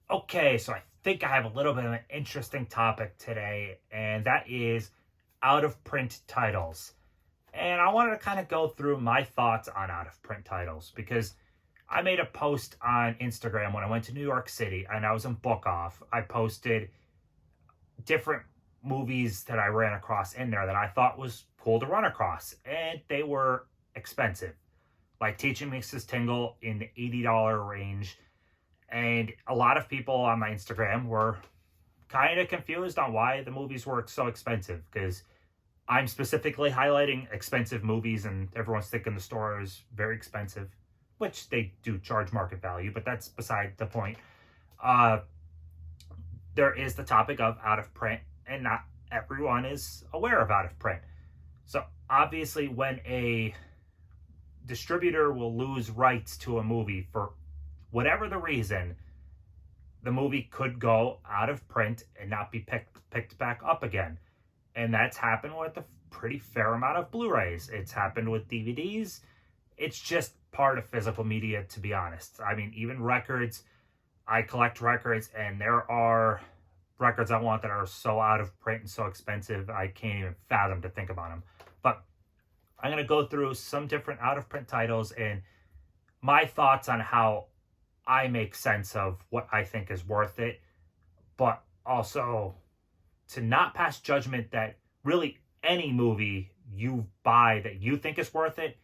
Okay, so I think I have a little bit of an interesting topic today, and that is out of print titles. And I wanted to kind of go through my thoughts on out of print titles because I made a post on Instagram when I went to New York City and I was in book off. I posted different movies that I ran across in there that I thought was cool to run across, and they were expensive. Like Teaching Mrs. Tingle in the $80 range. And a lot of people on my Instagram were kind of confused on why the movies were so expensive because I'm specifically highlighting expensive movies and everyone's thinking the store is very expensive, which they do charge market value, but that's beside the point. Uh, there is the topic of out of print, and not everyone is aware of out of print. So obviously, when a distributor will lose rights to a movie for whatever the reason, the movie could go out of print and not be picked back up again. And that's happened with a pretty fair amount of Blu-rays. It's happened with DVDs. It's just part of physical media, to be honest. I mean, even records, I collect records, and there are records I want that are so out of print and so expensive, I can't even fathom to think about them. But I'm going to go through some different out of print titles and my thoughts on how I make sense of what I think is worth it, but also to not pass judgment that really any movie you buy that you think is worth it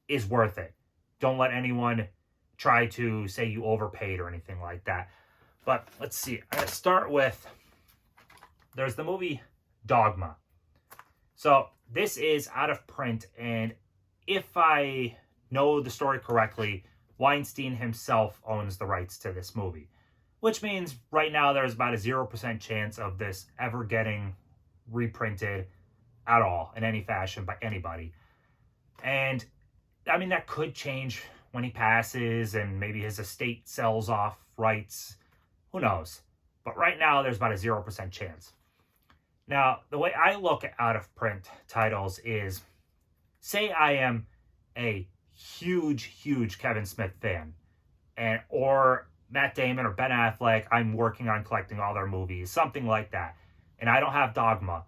is worth it. Don't let anyone try to say you overpaid or anything like that. But let's see. I'm going to start with, there's the movie Dogma. So this is out of print, and if I know the story correctly, Weinstein himself owns the rights to this movie, which means right now there's about a 0% chance of this ever getting reprinted at all in any fashion by anybody. And I mean, that could change when he passes and maybe his estate sells off rights. Who knows? But right now there's about a 0% chance. Now, the way I look at out of print titles is, say I am a huge Kevin Smith fan, and or Matt Damon or Ben Affleck, I'm working on collecting all their movies, something like that, and I don't have Dogma.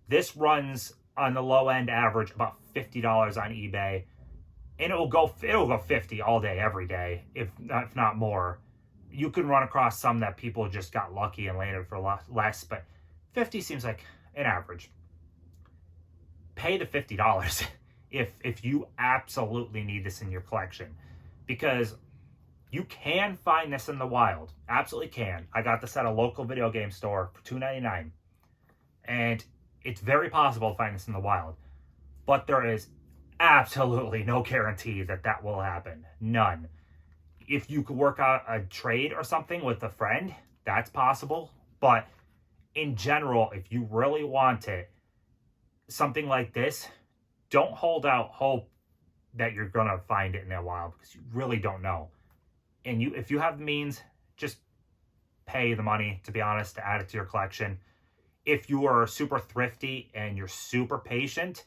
This runs on the low end average about $50 on eBay, and it'll go 50 all day, every day, if not more. You can run across some that people just got lucky and landed for less, but 50 seems like an average. Pay the $50 if you absolutely need this in your collection, because you can find this in the wild. Absolutely can. I got this at a local video game store for $2.99, and it's very possible to find this in the wild, but there is absolutely no guarantee that that will happen. None. If you could work out a trade or something with a friend, that's possible, but in general, if you really want it, something like this, don't hold out hope that you're going to find it in a while, because you really don't know. And if you have the means, just pay the money, to be honest, to add it to your collection. If you are super thrifty and you're super patient,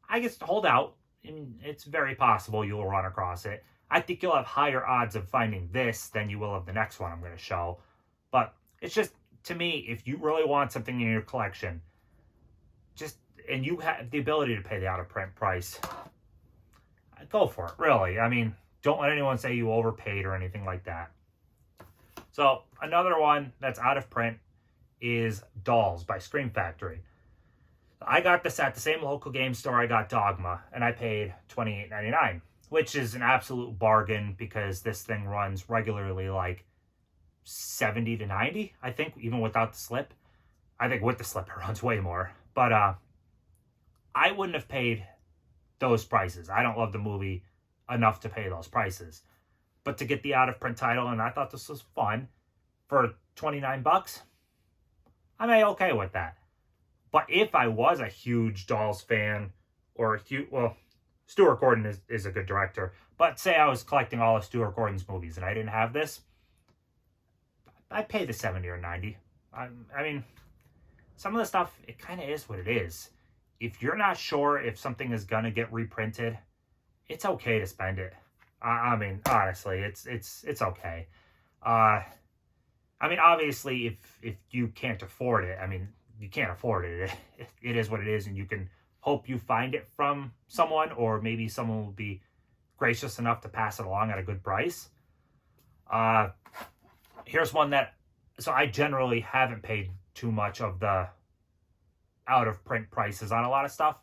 I guess hold out. And it's very possible you'll run across it. I think you'll have higher odds of finding this than you will of the next one I'm going to show. But it's just, to me, if you really want something in your collection, and you have the ability to pay the out-of-print price, go for it, really. I mean, don't let anyone say you overpaid or anything like that. So, another one that's out of print is Dolls by Scream Factory. I got this at the same local game store I got Dogma, and I paid $28.99, which is an absolute bargain because this thing runs regularly like 70 to 90, I think, even without the slip. I think with the slip it runs way more. But I wouldn't have paid those prices. I don't love the movie enough to pay those prices. But to get the out-of-print title, and I thought this was fun, for $29, I'm okay with that. But if I was a huge Dolls fan, or a huge, well, Stuart Gordon is a good director, but say I was collecting all of Stuart Gordon's movies and I didn't have this, I'd pay the 70 or 90. I mean, some of the stuff, it kind of is what it is. If you're not sure if something is going to get reprinted, it's okay to spend it. I mean, honestly, it's okay. I mean, obviously, if you can't afford it, I mean, you can't afford it. It is what it is, and you can hope you find it from someone, or maybe someone will be gracious enough to pass it along at a good price. Here's one that, so I generally haven't paid too much of the out of print prices on a lot of stuff,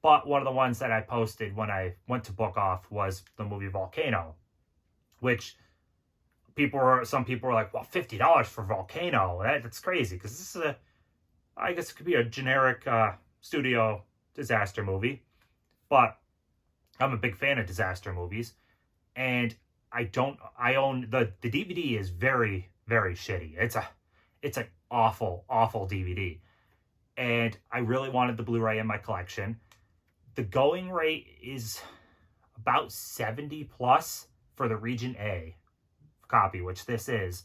but one of the ones that I posted when I went to book off was the movie Volcano, which some people were like, well, $50 for Volcano, that's crazy, because this is I guess it could be a generic studio disaster movie, but I'm a big fan of disaster movies, and I own the DVD is very, very shitty. It's an awful DVD, and I really wanted the Blu-ray in my collection. The going rate is about 70 plus for the Region A copy, which this is.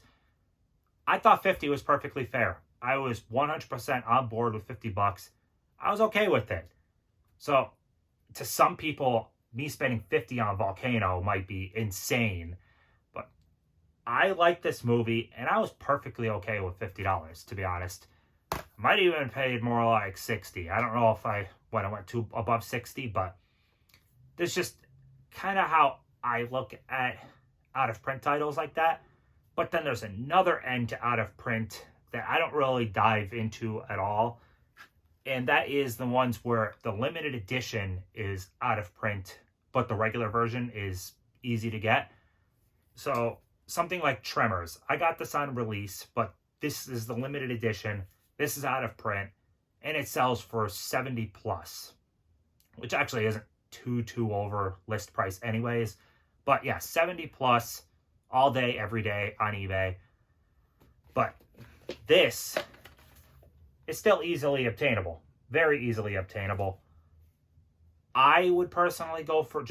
I thought 50 was perfectly fair. I was 100% on board with $50. I was okay with it. So, to some people, me spending 50 on Volcano might be insane, but I like this movie, and I was perfectly okay with $50, to be honest. I might even paid more like 60. I don't know if I went to above 60, but this is just kind of how I look at out-of-print titles like that. But then there's another end to out-of-print that I don't really dive into at all, and that is the ones where the limited edition is out of print, but the regular version is easy to get. So something like Tremors. I got this on release, but this is the limited edition. This is out of print, and it sells for 70 plus, which actually isn't too over list price anyways. But yeah, 70 plus all day, every day on eBay. But this is still easily obtainable. Very easily obtainable. I would personally go for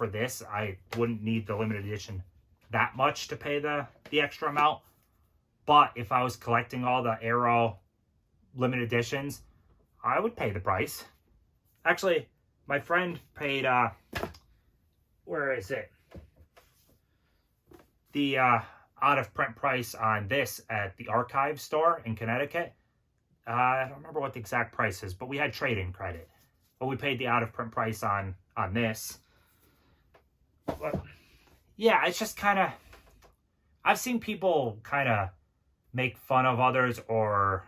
this. I wouldn't need the limited edition that much to pay the extra amount. But if I was collecting all the Arrow limited editions, I would pay the price. Actually, my friend paid, where is it? The out-of-print price on this at the Archive store in Connecticut. I don't remember what the exact price is, but we had trade-in credit. But we paid the out-of-print price on this. But yeah, it's just kind of... I've seen people kind of make fun of others or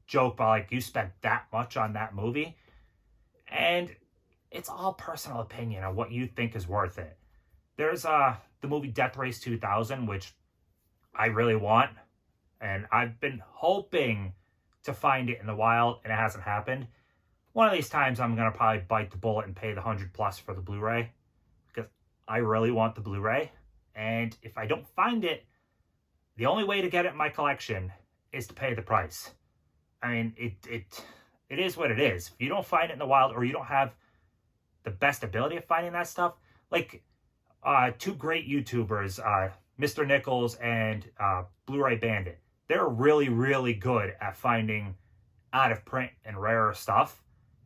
joke about, like, you spent that much on that movie. And it's all personal opinion on what you think is worth it. There's the movie Death Race 2000, which I really want. And I've been hoping to find it in the wild, and it hasn't happened. One of these times I'm going to probably bite the bullet and pay the 100 plus for the Blu-ray, because I really want the Blu-ray. And if I don't find it, the only way to get it in my collection is to pay the price. I mean, it is what it is. If you don't find it in the wild, or you don't have the best ability of finding that stuff, like two great YouTubers, Mr. Nichols and Blu-ray Bandit, they're really, really good at finding out of print and rarer stuff.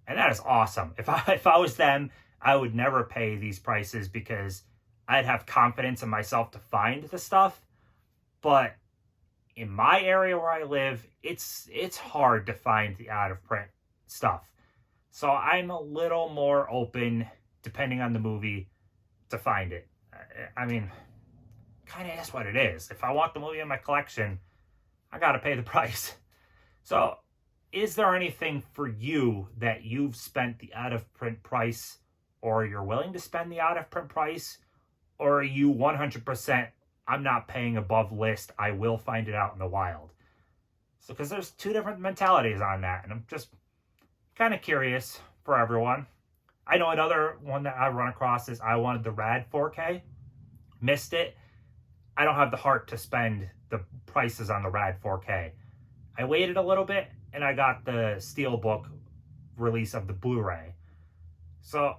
And that is awesome. If I was them, I would never pay these prices, because I'd have confidence in myself to find the stuff. But in my area where I live, it's hard to find the out of print stuff. So I'm a little more open, depending on the movie, to find it. I mean, kind of is what it is. If I want the movie in my collection, I gotta pay the price. So, is there anything for you that you've spent the out-of-print price, or you're willing to spend the out-of-print price, or are you 100%, I'm not paying above list, I will find it out in the wild? So, because there's two different mentalities on that, and I'm just kind of curious for everyone. I know another one that I run across is I wanted the RAD 4K. Missed it. I don't have the heart to spend the prices on the RAD 4K. I waited a little bit, and I got the Steelbook release of the Blu-ray. So,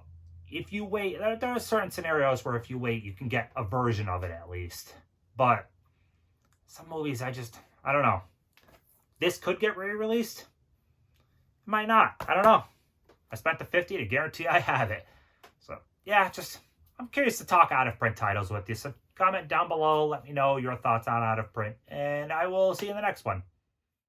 if you wait, there are certain scenarios where if you wait, you can get a version of it at least. But some movies, I don't know. This could get re-released. It might not. I don't know. I spent the 50 to guarantee I have it. So, yeah, I'm curious to talk out-of-print titles with you. So, comment down below. Let me know your thoughts on out of print, and I will see you in the next one.